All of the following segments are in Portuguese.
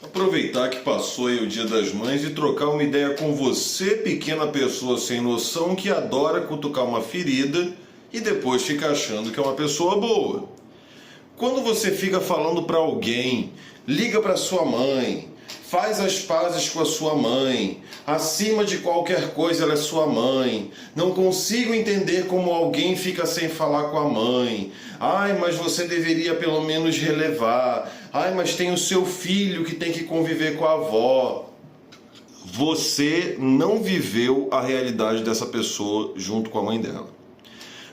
Aproveitar que passou aí o Dia das Mães e trocar uma ideia com você, pequena pessoa sem noção que adora cutucar uma ferida e depois fica achando que é uma pessoa boa. Quando você fica falando para alguém, liga para sua mãe, faz as pazes com a sua mãe, acima de qualquer coisa ela é sua mãe, não consigo entender como alguém fica sem falar com a mãe, ai, mas você deveria pelo menos relevar, ai, mas tem o seu filho que tem que conviver com a avó. Você não viveu a realidade dessa pessoa junto com a mãe dela.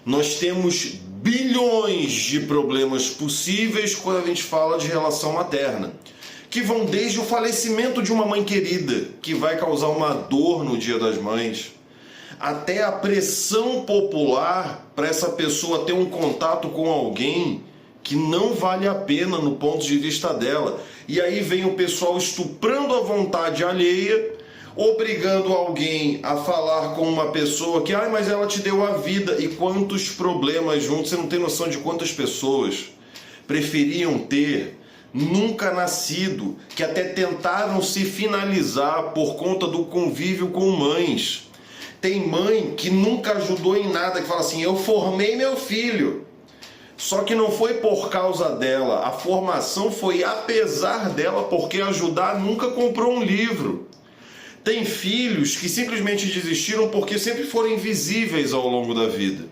Nós temos bilhões de problemas possíveis quando a gente fala de relação materna, que vão desde o falecimento de uma mãe querida, que vai causar uma dor no Dia das Mães, até a pressão popular para essa pessoa ter um contato com alguém que não vale a pena no ponto de vista dela. E aí vem o pessoal estuprando a vontade alheia, obrigando alguém a falar com uma pessoa que, mas ela te deu a vida. E quantos problemas juntos, você não tem noção de quantas pessoas preferiam ter nunca nascido, que até tentaram se finalizar por conta do convívio com mães. Tem mãe que nunca ajudou em nada, que fala assim, eu formei meu filho. Só que não foi por causa dela, a formação foi apesar dela, porque ajudar nunca comprou um livro. Tem filhos que simplesmente desistiram porque sempre foram invisíveis ao longo da vida.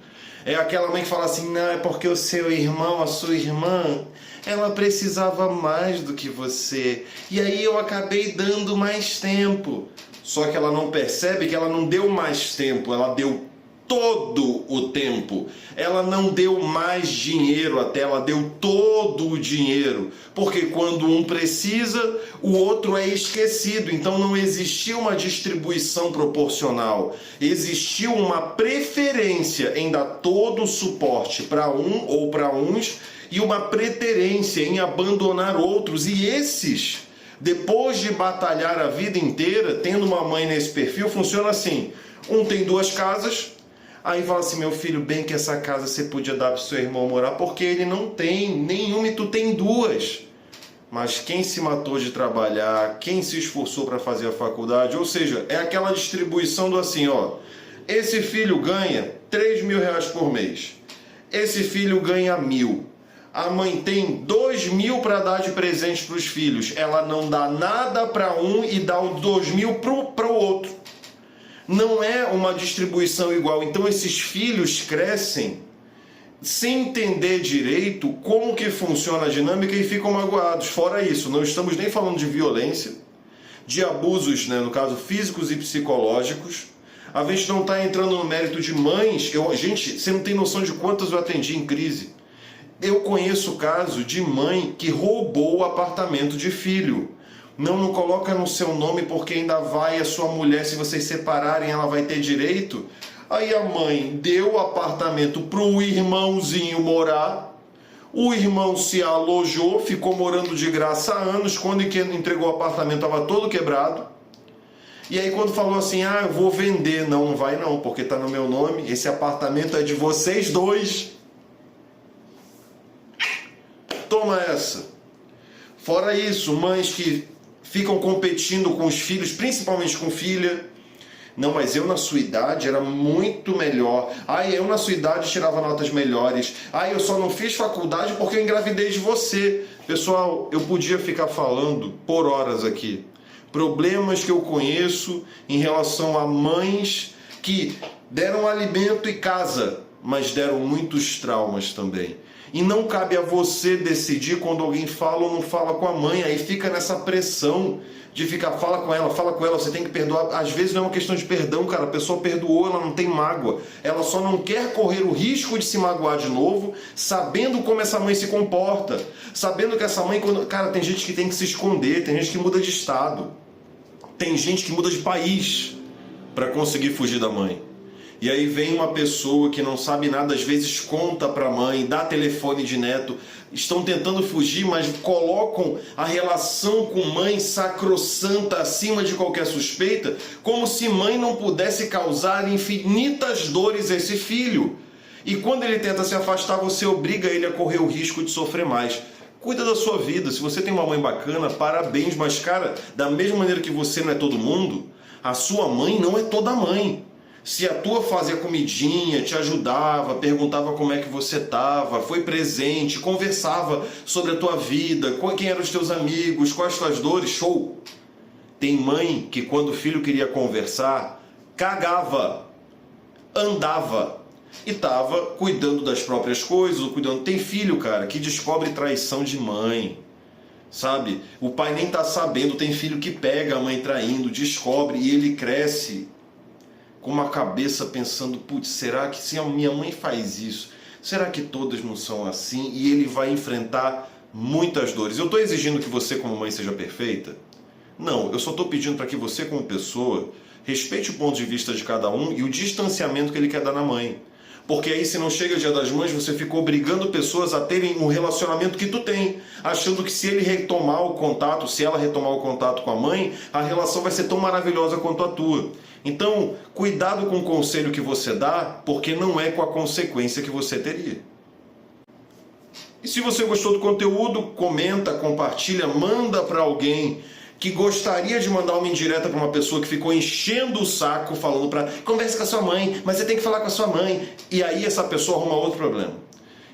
É aquela mãe que fala assim, não, é porque o seu irmão, a sua irmã, ela precisava mais do que você. E aí eu acabei dando mais tempo. Só que ela não percebe que ela não deu mais tempo, ela deu todo o tempo. Ela não deu mais dinheiro até, ela deu todo o dinheiro. Porque quando um precisa, o outro é esquecido. Então não existiu uma distribuição proporcional. Existiu uma preferência em dar todo o suporte para um ou para uns e uma preterência em abandonar outros. E esses, depois de batalhar a vida inteira, tendo uma mãe nesse perfil, funciona assim. Um tem 2 casas, aí fala assim, meu filho, bem que essa casa você podia dar para o seu irmão morar, porque ele não tem nenhuma e tu tem 2. Mas quem se matou de trabalhar, quem se esforçou para fazer a faculdade, ou seja, é aquela distribuição do assim, esse filho ganha 3 mil reais por mês, esse filho ganha 1.000. A mãe tem 2.000 para dar de presente para os filhos, ela não dá nada para um e dá os 2.000 para o outro. Não é uma distribuição igual. Então esses filhos crescem sem entender direito como que funciona a dinâmica e ficam magoados. Fora isso, não estamos nem falando de violência, de abusos, no caso físicos e psicológicos. A gente não está entrando no mérito de mães. Gente, você não tem noção de quantas eu atendi em crise. Eu conheço o caso de mãe que roubou o apartamento de filho. Não coloca no seu nome porque ainda vai a sua mulher, se vocês separarem ela vai ter direito. Aí a mãe deu o apartamento para o irmãozinho morar, o irmão se alojou, ficou morando de graça há anos, quando entregou o apartamento estava todo quebrado. E aí quando falou assim, eu vou vender, não vai não, porque está no meu nome, esse apartamento é de vocês 2. Toma essa. Fora isso, mães que ficam competindo com os filhos, principalmente com filha. Não, mas eu na sua idade era muito melhor. Eu na sua idade tirava notas melhores. Eu só não fiz faculdade porque eu engravidei de você. Pessoal, eu podia ficar falando por horas aqui. Problemas que eu conheço em relação a mães que deram alimento e casa, mas deram muitos traumas também. E não cabe a você decidir quando alguém fala ou não fala com a mãe. Aí fica nessa pressão de ficar, fala com ela, você tem que perdoar. Às vezes não é uma questão de perdão, cara. A pessoa perdoou, ela não tem mágoa. Ela só não quer correr o risco de se magoar de novo, sabendo como essa mãe se comporta. Sabendo que essa mãe, cara, tem gente que tem que se esconder, tem gente que muda de estado. Tem gente que muda de país para conseguir fugir da mãe. E aí vem uma pessoa que não sabe nada, às vezes conta para a mãe, dá telefone de neto, estão tentando fugir, mas colocam a relação com mãe sacrossanta acima de qualquer suspeita, como se mãe não pudesse causar infinitas dores a esse filho. E quando ele tenta se afastar, você obriga ele a correr o risco de sofrer mais. Cuida da sua vida. Se você tem uma mãe bacana, parabéns. Mas, cara, da mesma maneira que você não é todo mundo, a sua mãe não é toda mãe. Se a tua fazia comidinha, te ajudava, perguntava como é que você estava, foi presente, conversava sobre a tua vida, quem eram os teus amigos, quais as tuas dores, show. Tem mãe que quando o filho queria conversar, cagava, andava e estava cuidando das próprias coisas, ou cuidando. Tem filho, cara, que descobre traição de mãe, sabe? O pai nem tá sabendo, tem filho que pega a mãe traindo, descobre e ele cresce com uma cabeça pensando, putz, será que se a minha mãe faz isso, será que todas não são assim? E ele vai enfrentar muitas dores. Eu estou exigindo que você como mãe seja perfeita? Não, eu só estou pedindo para que você como pessoa respeite o ponto de vista de cada um e o distanciamento que ele quer dar na mãe. Porque aí se não chega o Dia das Mães, você ficou obrigando pessoas a terem um relacionamento que tu tem, achando que se ele retomar o contato, se ela retomar o contato com a mãe, a relação vai ser tão maravilhosa quanto a tua. Então, cuidado com o conselho que você dá, porque não é com a consequência que você teria. E se você gostou do conteúdo, comenta, compartilha, manda para alguém que gostaria de mandar uma indireta para uma pessoa que ficou enchendo o saco, falando para converse com a sua mãe, mas você tem que falar com a sua mãe, e aí essa pessoa arruma outro problema.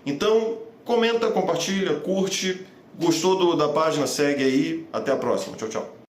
Então, comenta, compartilha, curte, gostou da página, segue aí, até a próxima, tchau, tchau.